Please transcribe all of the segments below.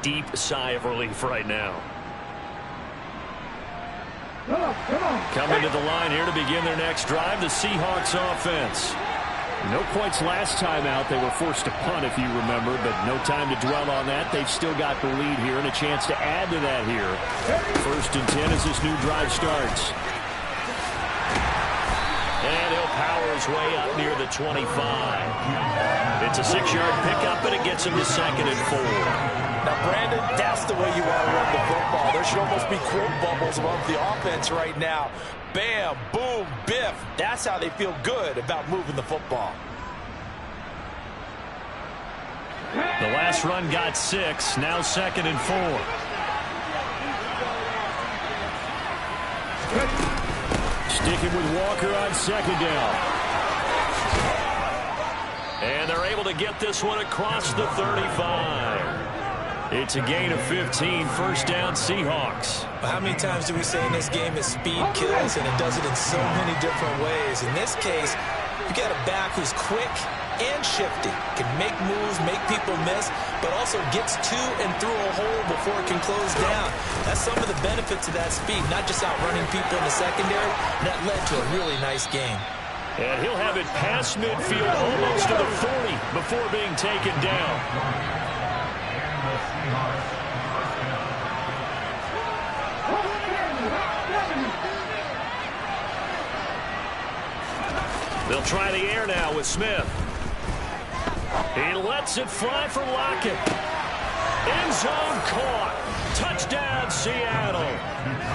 deep sigh of relief right now. Coming to the line here to begin their next drive, the Seahawks offense. No points last time out. They were forced to punt, if you remember, but no time to dwell on that. They've still got the lead here and a chance to add to that here. 1st and 10 as this new drive starts. And he'll power his way up near the 25. It's a 6-yard pickup, and it gets him to 2nd and 4. Now, Brandon, that's the way you want to run the football. There should almost be quote bubbles above the offense right now. Bam, boom, biff. That's how they feel good about moving the football. The last run got 6. Now 2nd and 4. Sticking with Walker on 2nd down. And they're able to get this one across the 35. It's a gain of 15, 1st down Seahawks. How many times do we say in this game that speed kills, and it does it in so many different ways? In this case, you got a back who's quick and shifty, can make moves, make people miss, but also gets to and through a hole before it can close down. That's some of the benefits of that speed, not just outrunning people in the secondary. That led to a really nice game. And he'll have it past midfield, almost to the 40 before being taken down. They'll try the air now with Smith. He lets it fly for Lockett. End zone caught. Touchdown, Seattle.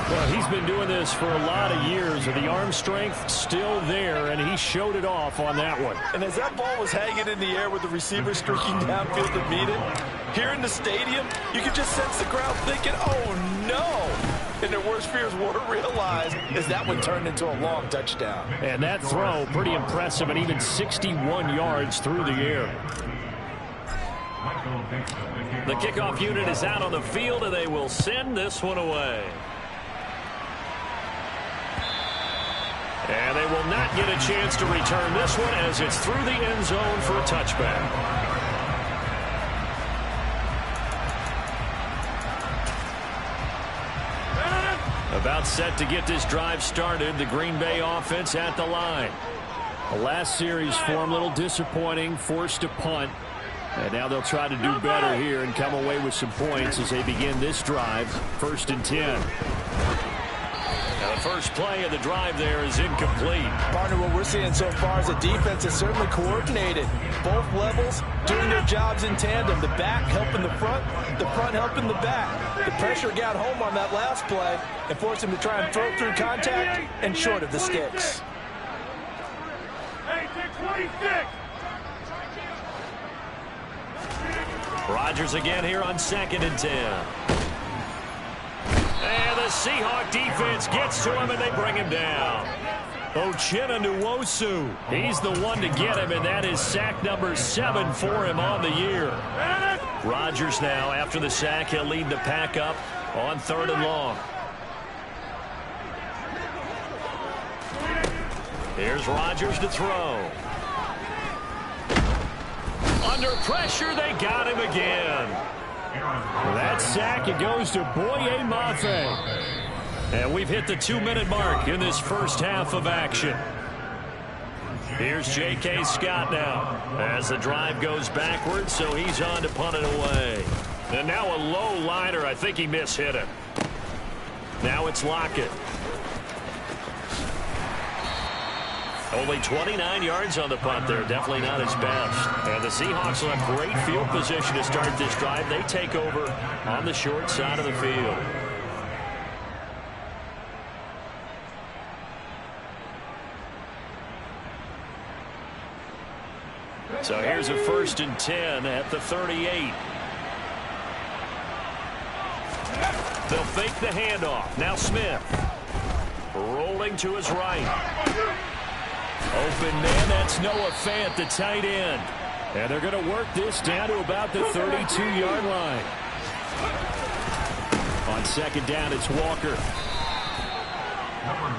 Well, he's been doing this for a lot of years, and the arm strength still there, and he showed it off on that one. And as that ball was hanging in the air with the receiver streaking downfield to meet it, here in the stadium, you could just sense the crowd thinking, oh, no. And their worst fears were realized as that one turned into a long touchdown. And that throw, pretty impressive, and even 61 yards through the air. The kickoff unit is out on the field, and they will send this one away. And they will not get a chance to return this one as it's through the end zone for a touchback. About set to get this drive started, the Green Bay offense at the line. The last series for them, a little disappointing, forced to punt. And now they'll try to do better here and come away with some points as they begin this drive, 1st and 10. Now the first play of the drive there is incomplete. Partner, what we're seeing so far is the defense is certainly coordinated. Both levels doing their jobs in tandem. The back helping the front helping the back. The pressure got home on that last play and forced him to try and throw through contact and short of the sticks. Rodgers again here on 2nd and 10. And the Seahawk defense gets to him, and they bring him down. Uchenna Nwosu, he's the one to get him, and that is sack number 7 for him on the year. Rodgers now, after the sack, he'll lead the pack up on 3rd and long. Here's Rodgers to throw. Under pressure, they got him again. That sack, it goes to Boye Mafe. And we've hit the 2-minute mark in this first half of action. Here's J.K. Scott now as the drive goes backwards, so he's on to punt it away. And now a low liner. I think he mishit it. Now it's Lockett. Only 29 yards on the punt there. Definitely not his best. And the Seahawks will have great field position to start this drive. They take over on the short side of the field. So here's a 1st and 10 at the 38. They'll fake the handoff. Now Smith. Rolling to his right. Open man, that's Noah Fant, the tight end. And they're going to work this down to about the 32-yard line. On 2nd down, it's Walker.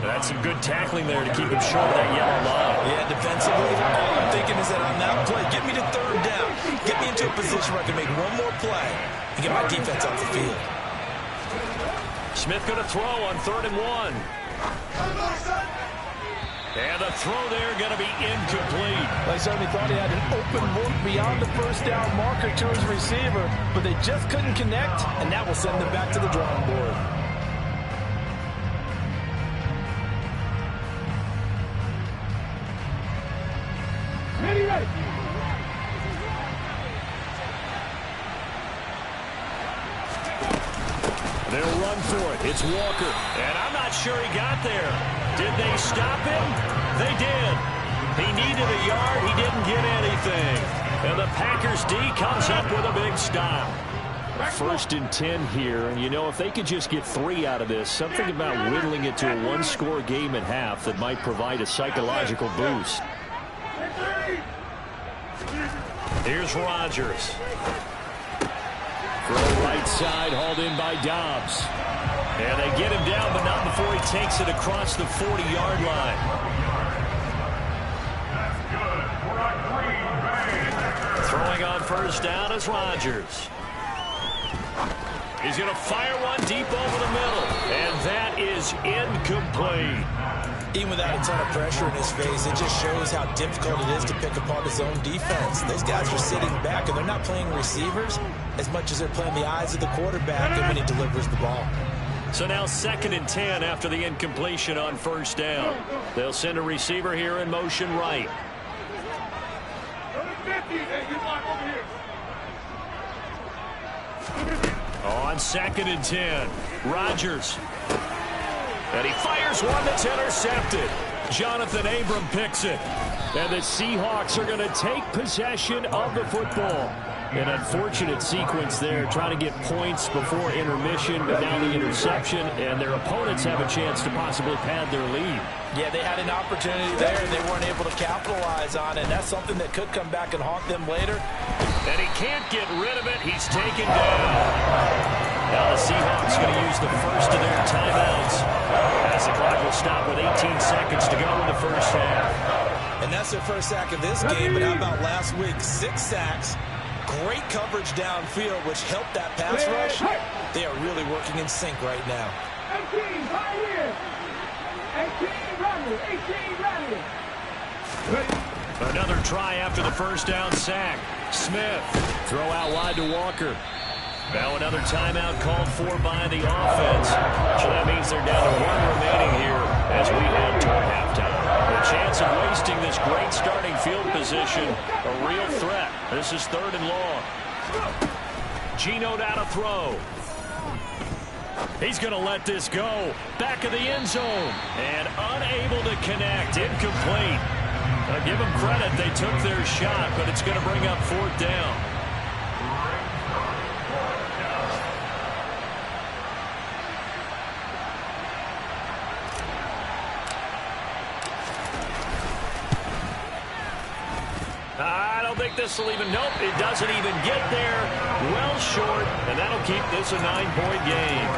That's some good tackling there to keep him short of that yellow line. Yeah, defensively, all I'm thinking is that on that play, get me to third down. Get me into a position where I can make one more play and get my defense off the field. Smith going to throw on 3rd and 1. And the throw there going to be incomplete. They certainly thought he had an open look beyond the first down marker to his receiver, but they just couldn't connect, and that will send them back to the drawing board. Ready. They'll run for it. It's Walker. And I'm not sure he got there. Did they stop him? They did. He needed a yard. He didn't get anything. And the Packers D comes up with a big stop. 1st and 10 here. And, you know, if they could just get 3 out of this, something about whittling it to a 1-score game at half that might provide a psychological boost. Here's Rodgers. Throw right side, hauled in by Dobbs. And they get him down, but not before he takes it across the 40-yard line. Throwing on 1st down is Rodgers. He's going to fire one deep over the middle. And that is incomplete. Even without a ton of pressure in his face, it just shows how difficult it is to pick apart his own defense. Those guys are sitting back, and they're not playing receivers as much as they're playing the eyes of the quarterback and when he delivers the ball. So now 2nd and 10 after the incompletion on 1st down. They'll send a receiver here in motion right. On 2nd and 10, Rodgers. And he fires one that's intercepted. Jonathan Abram picks it. And the Seahawks are going to take possession of the football. An unfortunate sequence there, trying to get points before intermission, but now the interception, and their opponents have a chance to possibly pad their lead. Yeah, they had an opportunity there, and they weren't able to capitalize on it. That's something that could come back and haunt them later. And he can't get rid of it. He's taken down. Now the Seahawks going to use the first of their timeouts as the clock will stop with 18 seconds to go in the 1st half. And that's their first sack of this game, but how about last week? 6 sacks, great coverage downfield, which helped that pass rush. They are really working in sync right now. 18 right here. 18 running. Another try after the 1st down sack. Smith, throw out wide to Walker. Now another timeout called for by the offense. So that means they're down to 1 remaining here as we head toward halftime. The chance of wasting this great starting field position, a real threat. This is 3rd and long. Geno down to throw. He's going to let this go. Back of the end zone. And unable to connect. Incomplete. Give them credit. They took their shot, but it's going to bring up 4th down. I don't think this will even, nope, it doesn't even get there. Well short, and that'll keep this a 9-point game.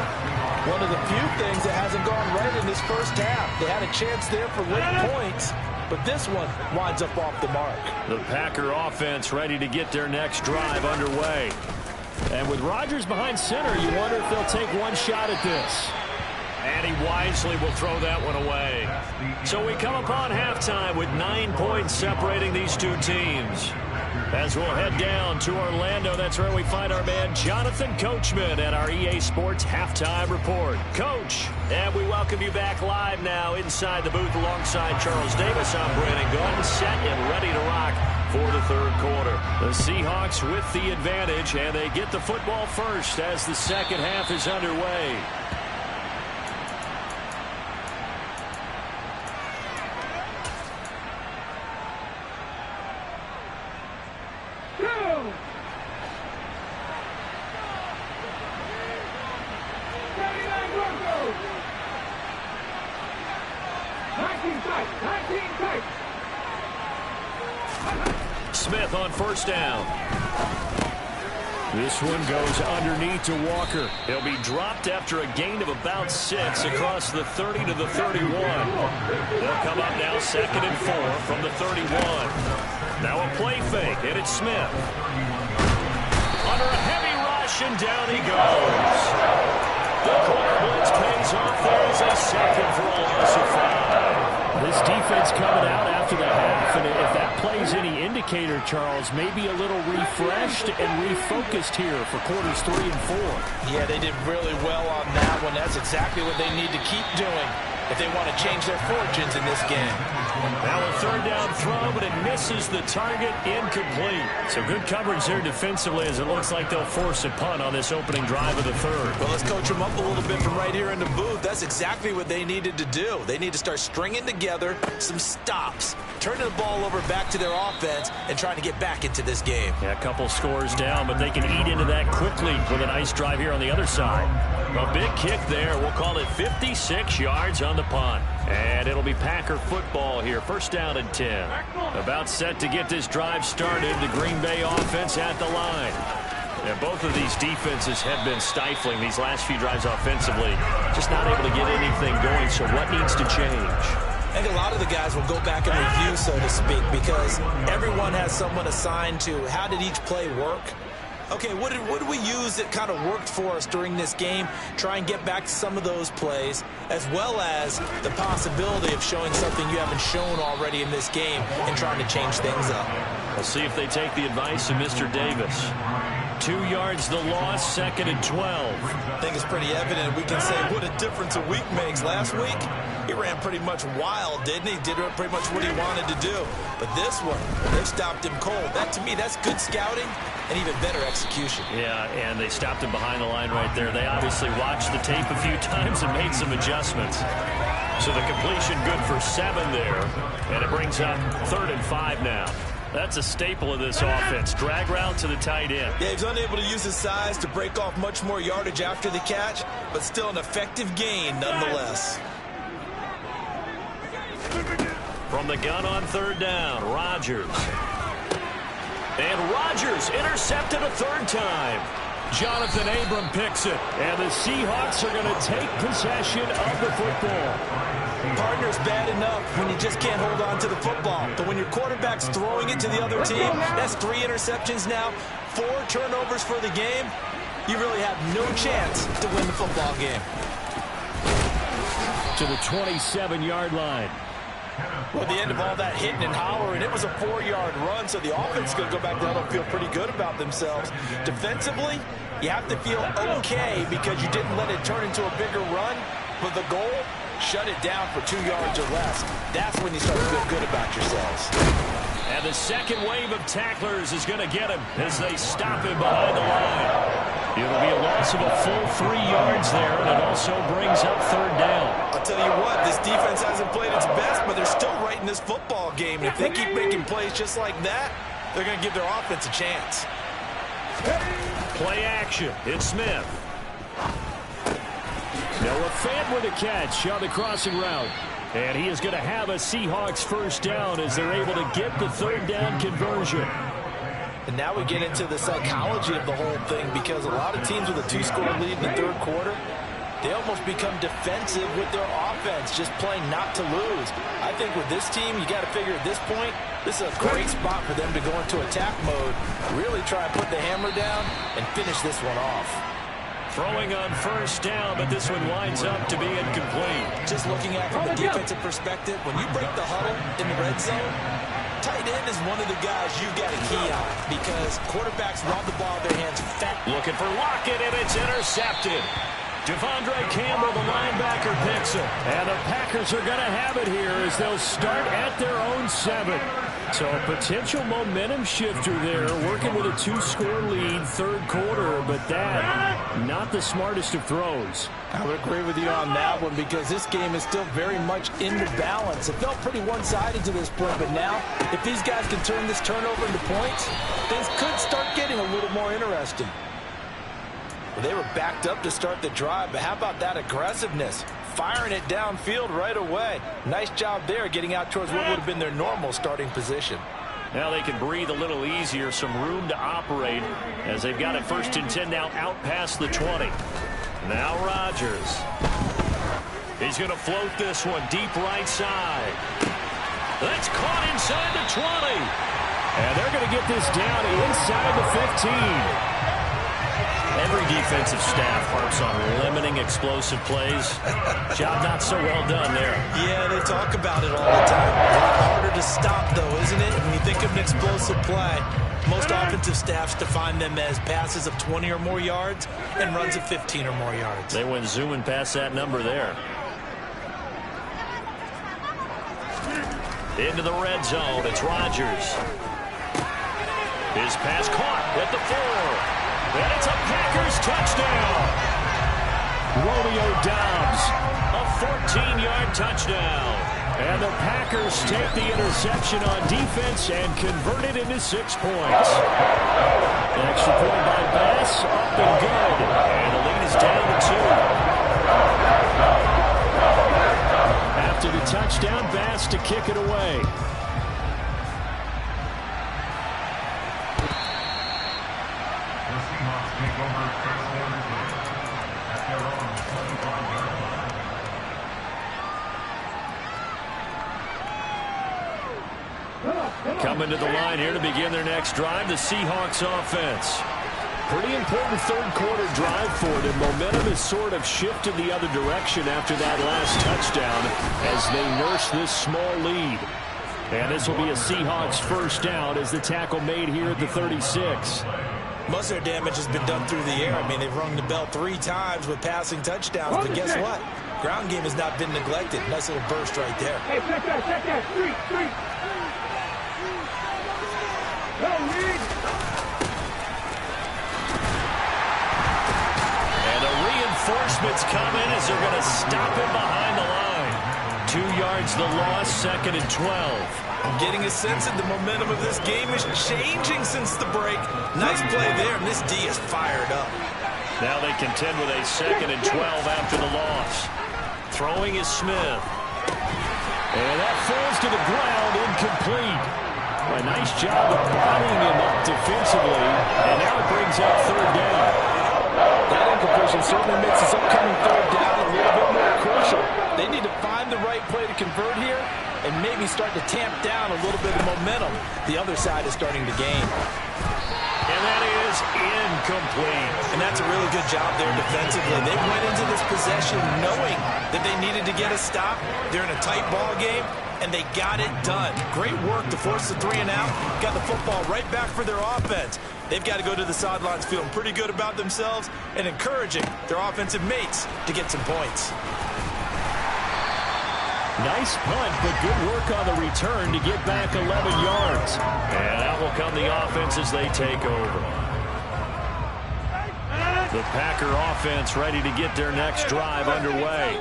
One of the few things that hasn't gone right in this first half. They had a chance there for late points, but this one winds up off the mark. The Packer offense ready to get their next drive underway. And with Rodgers behind center, you wonder if they'll take one shot at this. And he wisely will throw that one away. So we come upon halftime with 9 points separating these two teams. As we'll head down to Orlando, that's where we find our man Jonathan Coachman at our EA Sports Halftime Report. Coach, and we welcome you back live now inside the booth alongside Charles Davis. I'm Brandon Gordon, set and ready to rock for the 3rd quarter. The Seahawks with the advantage, and they get the football first as the 2nd half is underway. Smith on 1st down. This one goes underneath to Walker. He'll be dropped after a gain of about 6 across the 30 to the 31. They'll come up now 2nd and 4 from the 31. Now a play fake, and it's Smith. Under a heavy rush, and down he goes. The corner blitz pays off. There's a second for a loss of 5. This defense coming out after the half, and if that plays any indicator, Charles, maybe a little refreshed and refocused here for quarters 3 and 4. Yeah, they did really well on that one. That's exactly what they need to keep doing if they want to change their fortunes in this game. Now a 3rd down throw, but it misses the target, incomplete. So good coverage there defensively, as it looks like they'll force a punt on this opening drive of the 3rd. Well, let's coach them up a little bit from right here in the booth. That's exactly what they needed to do. They need to start stringing together some stops, turning the ball over back to their offense, and trying to get back into this game. Yeah, a couple scores down, but they can eat into that quickly with a nice drive here on the other side. A big kick there. We'll call it 56 yards on the punt. And it'll be Packer football here. 1st down and 10. About set to get this drive started. The Green Bay offense at the line. And both of these defenses have been stifling these last few drives offensively. Just not able to get anything going. So what needs to change? I think a lot of the guys will go back and review, so to speak, because everyone has someone assigned to how did each play work. Okay, what did we use that kind of worked for us during this game? Try and get back to some of those plays, as well as the possibility of showing something you haven't shown already in this game and trying to change things up. We'll see if they take the advice of Mr. Davis. 2 yards the loss, 2nd and 12. I think it's pretty evident. We can say what a difference a week makes. Last week, he ran pretty much wild, didn't he? Did pretty much what he wanted to do. But this one, they stopped him cold. That, to me, that's good scouting and even better execution. Yeah, and they stopped him behind the line right there. They obviously watched the tape a few times and made some adjustments. So the completion good for 7 there. And it brings up 3rd and 5 now. That's a staple of this offense. Drag route to the tight end. Yeah, he's unable to use his size to break off much more yardage after the catch, but still an effective gain nonetheless. From the gun on 3rd down, Rodgers. And Rodgers intercepted a 3rd time. Jonathan Abram picks it. And the Seahawks are going to take possession of the football. Partner's bad enough when you just can't hold on to the football. But when your quarterback's throwing it to the other team, that's 3 interceptions now, 4 turnovers for the game. You really have no chance to win the football game. To the 27-yard line. Well, at the end of all that hitting and hollering, it was a 4-yard run, so the offense is going to go back down and feel pretty good about themselves. Defensively, you have to feel okay because you didn't let it turn into a bigger run. But the goal, shut it down for 2 yards or less. That's when you start to feel good about yourselves. And the second wave of tacklers is going to get him as they stop him behind the line. It'll be a loss of a full 3 yards there, and it also brings up 3rd down. I'll tell you what, this defense hasn't played its best, but they're still right in this football game. And if they keep making plays just like that, they're going to give their offense a chance. Play action. It's Smith. Noah Fant with a catch on the crossing route. And he is going to have a Seahawks 1st down as they're able to get the 3rd down conversion. And now we get into the psychology of the whole thing because a lot of teams with a 2-score lead in the 3rd quarter, they almost become defensive with their offense, just playing not to lose. I think with this team, you got to figure at this point, this is a great spot for them to go into attack mode, really try and put the hammer down and finish this one off. Throwing on 1st down, but this one winds up to be incomplete. Just looking at it from a defensive perspective, when you break the huddle in the red zone, tight end is one of the guys you've got to key on because quarterbacks rob the ball out of their hands fast. Looking for Lockett, and it's intercepted. Devondre Campbell, the linebacker, picks it. And the Packers are going to have it here as they'll start at their own 7. So a potential momentum shifter there, working with a 2-score lead, 3rd quarter, but that, not the smartest of throws. I would agree with you on that one because this game is still very much in the balance. It felt pretty one-sided to this point, but now, if these guys can turn this turnover into points, things could start getting a little more interesting. Well, they were backed up to start the drive, but how about that aggressiveness? Firing it downfield right away. Nice job there getting out towards what would have been their normal starting position. Now they can breathe a little easier, some room to operate as they've got it 1st and 10 now out past the 20. Now Rodgers. He's going to float this one deep right side. That's caught inside the 20. And they're going to get this down inside the 15. Every defensive staff harps on limiting explosive plays. Job not so well done there. Yeah, they talk about it all the time. A lot harder to stop, though, isn't it? When you think of an explosive play, most offensive staffs define them as passes of 20 or more yards and runs of 15 or more yards. They went zooming past that number there. Into the red zone, it's Rodgers. His pass caught at the 4. And it's a Packers touchdown. Romeo Doubs, a 14-yard touchdown. And the Packers take the interception on defense and convert it into 6 points. An extra point by Bass, up and good. And the lead is down to 2. After the touchdown, Bass to kick it away. Coming to the line here to begin their next drive, the Seahawks offense. Pretty important third quarter drive for them. Momentum has sort of shifted the other direction after that last touchdown as they nurse this small lead. And this will be a Seahawks first down as the tackle made here at the 36. Most of their damage has been done through the air. I mean, they've rung the bell 3 times with passing touchdowns, but guess what? Ground game has not been neglected. Nice little burst right there. Hey, check that. 3. No lead. And the reinforcements come in as they're going to stop him behind the line. 2 yards the loss, 2nd and 12. I'm getting a sense that the momentum of this game is changing since the break. Nice play there, and this D is fired up. Now they contend with a 2nd and 12 after the loss. Throwing is Smith. And that falls to the ground, incomplete. A nice job of bottling him up defensively, and now it brings up 3rd down. That incompletion certainly makes this upcoming 3rd down a little bit more crucial. They need to find the right play to convert here and maybe start to tamp down a little bit of momentum. The other side is starting to gain. And that is incomplete. And that's a really good job there defensively. They went into this possession knowing that they needed to get a stop. They're in a tight ball game, and they got it done. Great work to force the 3 and out. Got the football right back for their offense. They've got to go to the sidelines feeling pretty good about themselves and encouraging their offensive mates to get some points. Nice punt, but good work on the return to get back 11 yards. And out will come the offense as they take over. The Packer offense ready to get their next drive underway.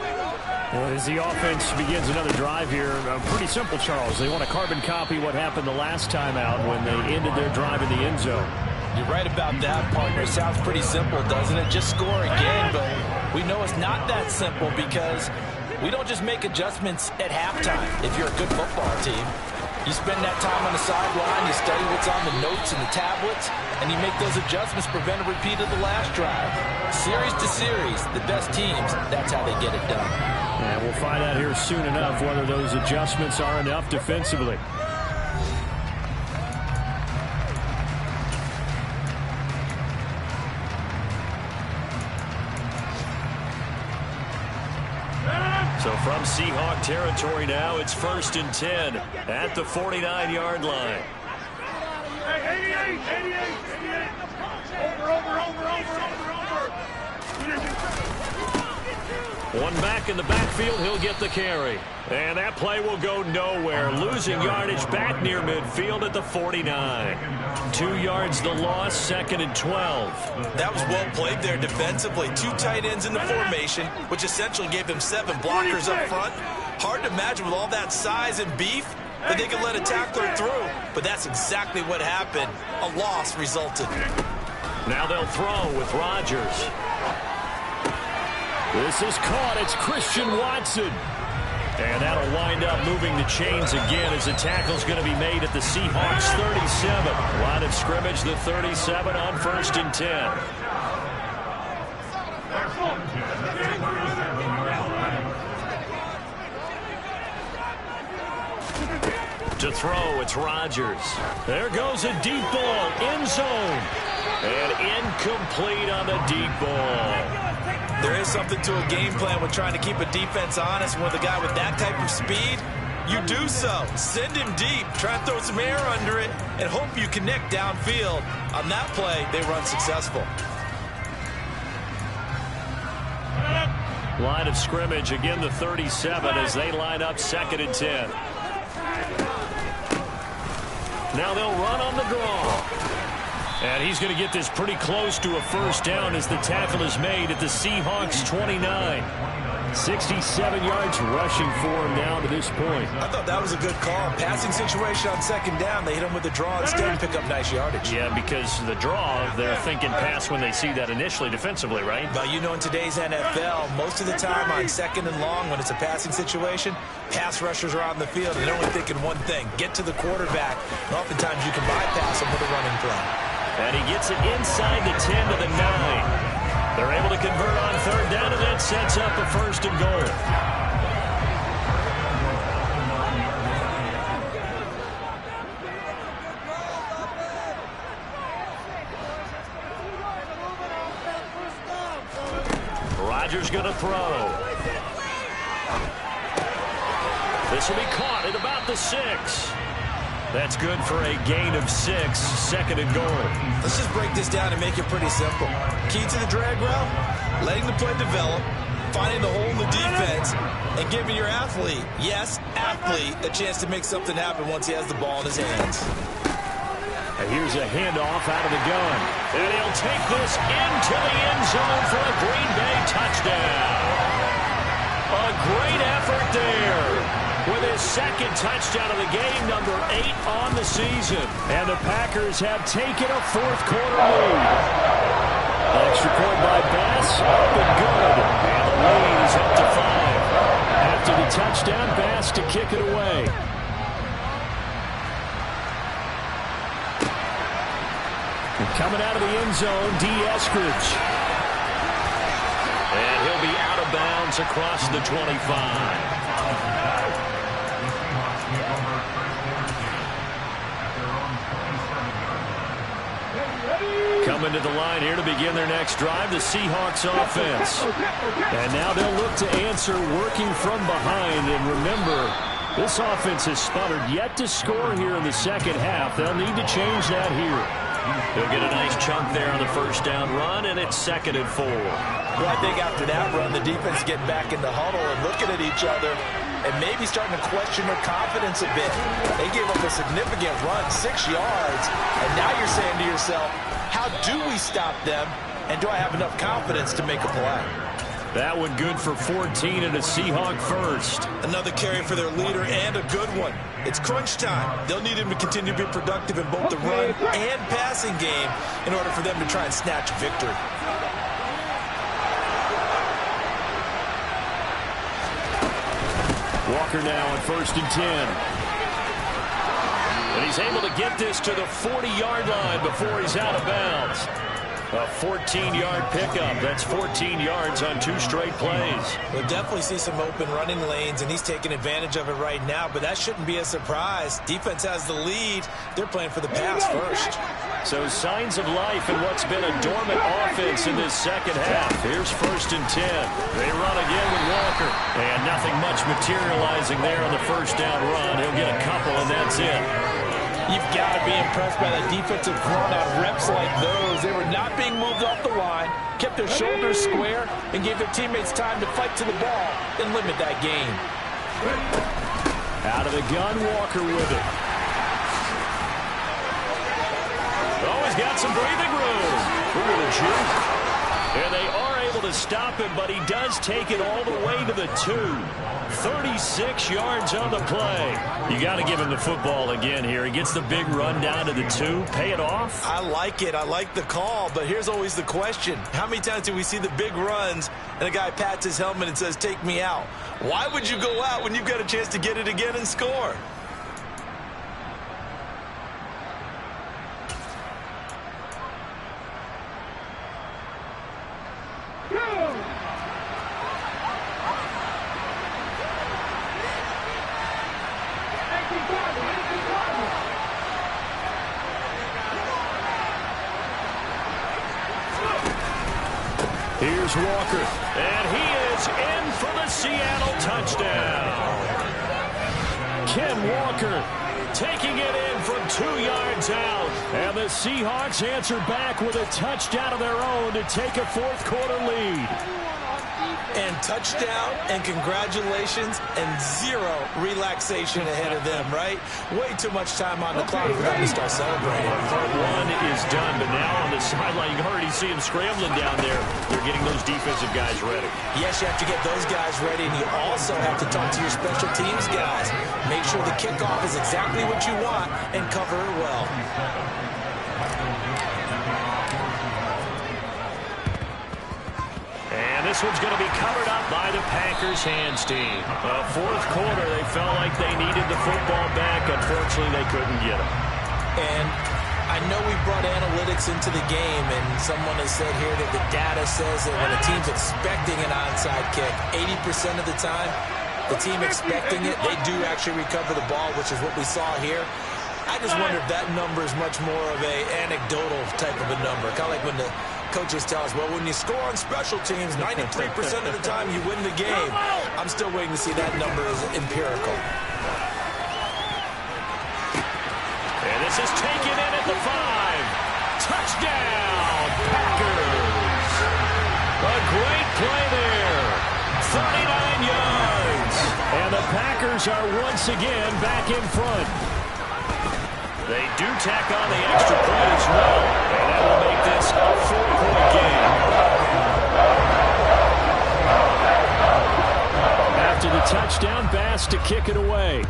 Well, as the offense begins another drive here, pretty simple, Charles. They want to carbon copy what happened the last time out when they ended their drive in the end zone. You're right about that, partner. It sounds pretty simple, doesn't it? Just score again, but we know it's not that simple because we don't just make adjustments at halftime if you're a good football team. You spend that time on the sideline, you study what's on the notes and the tablets, and you make those adjustments, prevent a repeat of the last drive. Series to series, the best teams, that's how they get it done. And we'll find out here soon enough whether those adjustments are enough defensively. So from Seahawk territory now, it's 1st and 10 at the 49-yard line. 88. Over. One back in the backfield, he'll get the carry. And that play will go nowhere. Losing yardage back near midfield at the 49. 2 yards the loss, 2nd and 12. That was well played there defensively. 2 tight ends in the formation, which essentially gave them 7 blockers up front. Hard to imagine with all that size and beef that they could let a tackler through. But that's exactly what happened. A loss resulted. Now they'll throw with Rodgers. This is caught. It's Christian Watson. And that'll wind up moving the chains again as the tackle's going to be made at the Seahawks 37. Line of scrimmage, the 37 on 1st and 10. To throw, it's Rodgers. There goes a deep ball, end zone. And incomplete on the deep ball. There is something to a game plan with trying to keep a defense honest. With a guy with that type of speed, you do so. Send him deep, try and throw some air under it, and hope you connect downfield. On that play, they run successful. Line of scrimmage, again the 37 as they line up 2nd and 10. Now they'll run on the draw. And he's going to get this pretty close to a first down as the tackle is made at the Seahawks 29. 67 yards rushing for him now to this point. I thought that was a good call. Passing situation on 2nd down. They hit him with the draw instead and pick up nice yardage. Yeah, because the draw, they're thinking pass when they see that initially defensively, right? But you know, in today's NFL, most of the time on 2nd and long, when it's a passing situation, pass rushers are on the field and they're only thinking one thing, get to the quarterback. And oftentimes you can bypass them with a running play. And he gets it inside the 10 to the 9. They're able to convert on 3rd down, and that sets up a 1st and goal. Rodgers going to throw. This will be caught at about the 6. That's good for a gain of 6, 2nd and goal. Let's just break this down and make it pretty simple. Key to the drag route, letting the play develop, finding the hole in the defense, and giving your athlete, yes, athlete, a chance to make something happen once he has the ball in his hands. And here's a handoff out of the gun. And he'll take this into the end zone for a Green Bay touchdown. A great effort there. With his 2nd touchdown of the game, number 8 on the season. And the Packers have taken a 4th quarter lead. Extra point by Bass, up and good. And the lead is up to 5. After the touchdown, Bass to kick it away. And coming out of the end zone, D. Eskridge. And he'll be out of bounds across the 25. Coming to the line here to begin their next drive, the Seahawks offense. And now they'll look to answer working from behind. And remember, this offense has sputtered yet to score here in the 2nd half. They'll need to change that here. They'll get a nice chunk there on the 1st down run, and it's 2nd and 4. Well, I think after that run, the defense getting back in the huddle and looking at each other and maybe starting to question their confidence a bit. They gave up a significant run, 6 yards, and now you're saying to yourself, how do we stop them, and do I have enough confidence to make a play? That one good for 14 and a Seahawk first. Another carry for their leader and a good one. It's crunch time. They'll need him to continue to be productive in both the run and passing game in order for them to try and snatch victory. Walker now on 1st and 10. And he's able to get this to the 40-yard line before he's out of bounds. A 14-yard pickup. That's 14 yards on 2 straight plays. We'll definitely see some open running lanes, and he's taking advantage of it right now, but that shouldn't be a surprise. Defense has the lead. They're playing for the pass first. So signs of life in what's been a dormant offense in this 2nd half. Here's 1st and 10. They run again with Walker. And nothing much materializing there on the 1st down run. He'll get a couple, and that's it. You've got to be impressed by that defensive front on reps like those. They were not being moved off the line, kept their shoulders square, and gave their teammates time to fight to the ball and limit that gain. Out of the gun, Walker with it. Oh, he's got some breathing room. Look at the juke. And they are able to stop him, but he does take it all the way to the 2. 36 yards on the play. You got to give him the football again here. He gets the big run down to the 2. Pay it off. I like it. I like the call, but here's always the question. How many times do we see the big runs and a guy pats his helmet and says, take me out? Why would you go out when you've got a chance to get it again and score? Here's Walker, and he is in for the Seattle touchdown. Ken Walker taking it in from 2 yards out. And the Seahawks answer back with a touchdown of their own to take a fourth-quarter lead. And touchdown, and congratulations, and zero relaxation ahead of them, right? Way too much time on the clock for them to start celebrating. Part one is done, but now on the sideline, you can already see them scrambling down there. They're getting those defensive guys ready. Yes, you have to get those guys ready, and you also have to talk to your special teams guys. Make sure the kickoff is exactly what you want and cover it well. And this one's going to be covered up by the Packers hands team. Fourth quarter, they felt like they needed the football back. Unfortunately, they couldn't get it. And I know we brought analytics into the game, and someone has said here that the data says that when a team's expecting an onside kick, 80% of the time, the team expecting it, they do actually recover the ball, which is what we saw here. I just wonder if that number is much more of a anecdotal type of a number. Kind of like when the coaches tell us, well, when you score on special teams, 93% of the time you win the game. I'm still waiting to see that number is empirical. And this is taken in at the 5. Touchdown, Packers. A great play there. 39 yards. And the Packers are once again back in front. They do tack on the extra point as well, and that will make this a 4-point game. After the touchdown, Bass to kick it away.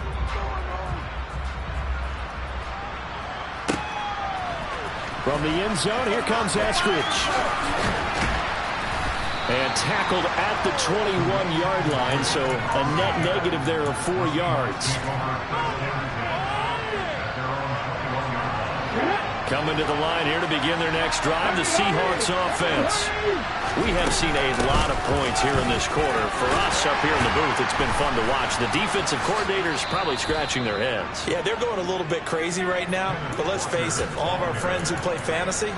From the end zone, here comes Eskridge. And tackled at the 21-yard line, so a net negative there of 4 yards. Coming to the line here to begin their next drive, the Seahawks offense. We have seen a lot of points here in this quarter. For us up here in the booth, it's been fun to watch. The defensive coordinators probably scratching their heads. Yeah, they're going a little bit crazy right now, but let's face it, all of our friends who play fantasy,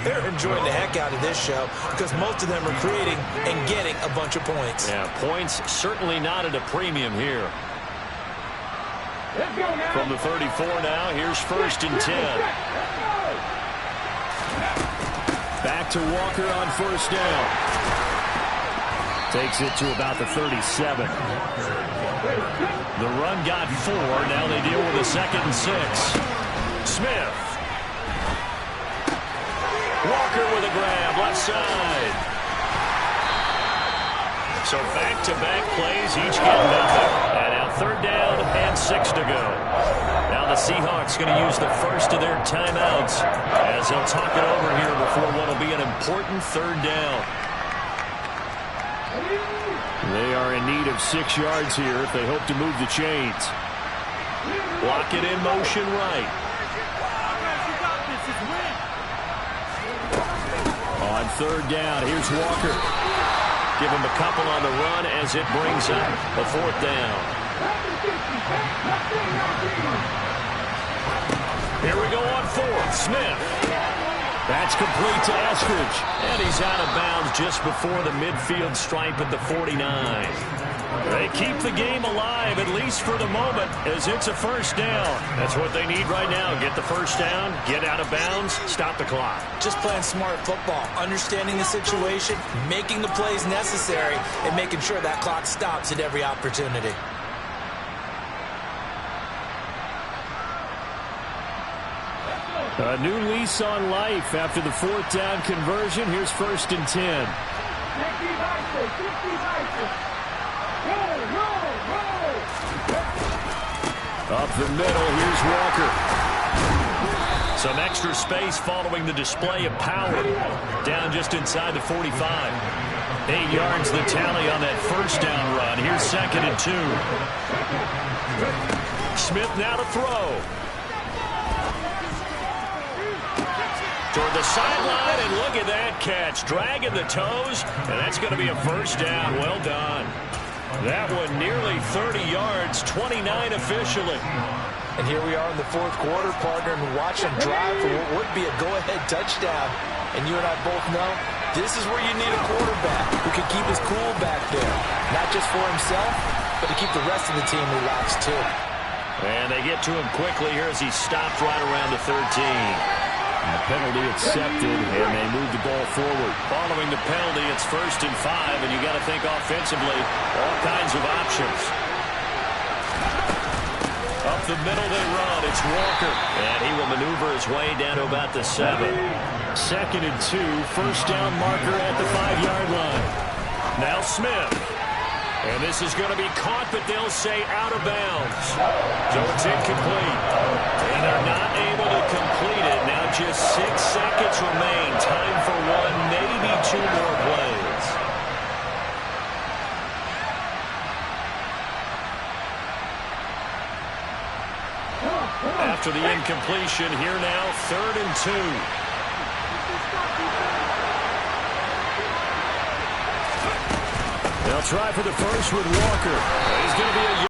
they're enjoying the heck out of this show because most of them are creating and getting a bunch of points. Yeah, points certainly not at a premium here. From the 34 now, here's 1st and 10. Back to Walker on 1st down. Takes it to about the 37. The run got 4. Now they deal with a 2nd and 6. Smith. Walker with a grab, left side. So back-to-back plays, each get nothing. And now 3rd down and 6 to go. Now the Seahawks going to use the first of their timeouts as they'll talk it over here before what will be an important 3rd down. They are in need of 6 yards here if they hope to move the chains. Block it in motion right. On 3rd down, here's Walker. Give him a couple on the run as it brings up a 4th down. Here we go on 4th. Smith. That's complete to Eskridge. And he's out of bounds just before the midfield stripe at the 49. They keep the game alive, at least for the moment, as it's a 1st down. That's what they need right now. Get the 1st down, get out of bounds, stop the clock. Just playing smart football, understanding the situation, making the plays necessary, and making sure that clock stops at every opportunity. A new lease on life after the 4th down conversion. Here's 1st and 10. Up the middle, here's Walker. Some extra space following the display of power. Down just inside the 45. 8 yards the tally on that first down run. Here's 2nd and 2. Smith now to throw. Toward the sideline, and look at that catch. Dragging the toes, and that's going to be a first down. Well done. That one nearly 30 yards, 29 officially. And here we are in the fourth quarter, partner, and watch him drive for what would be a go-ahead touchdown. And you and I both know this is where you need a quarterback who can keep his cool back there. Not just for himself, but to keep the rest of the team relaxed too. And they get to him quickly here as he stopped right around the 13. And the penalty accepted, and they move the ball forward. Following the penalty, it's 1st and 5, and you got to think offensively, all kinds of options. Up the middle they run. It's Walker, and he will maneuver his way down to about the 7. 2nd and 2, first down marker at the 5-yard line. Now Smith. And this is going to be caught, but they'll say out of bounds. So it's incomplete. And they're not able to complete it. Now just 6 seconds remain. Time for one, maybe 2 more plays. After the incompletion, here now, 3rd and 2. They'll try for the first with Walker. He's going to be a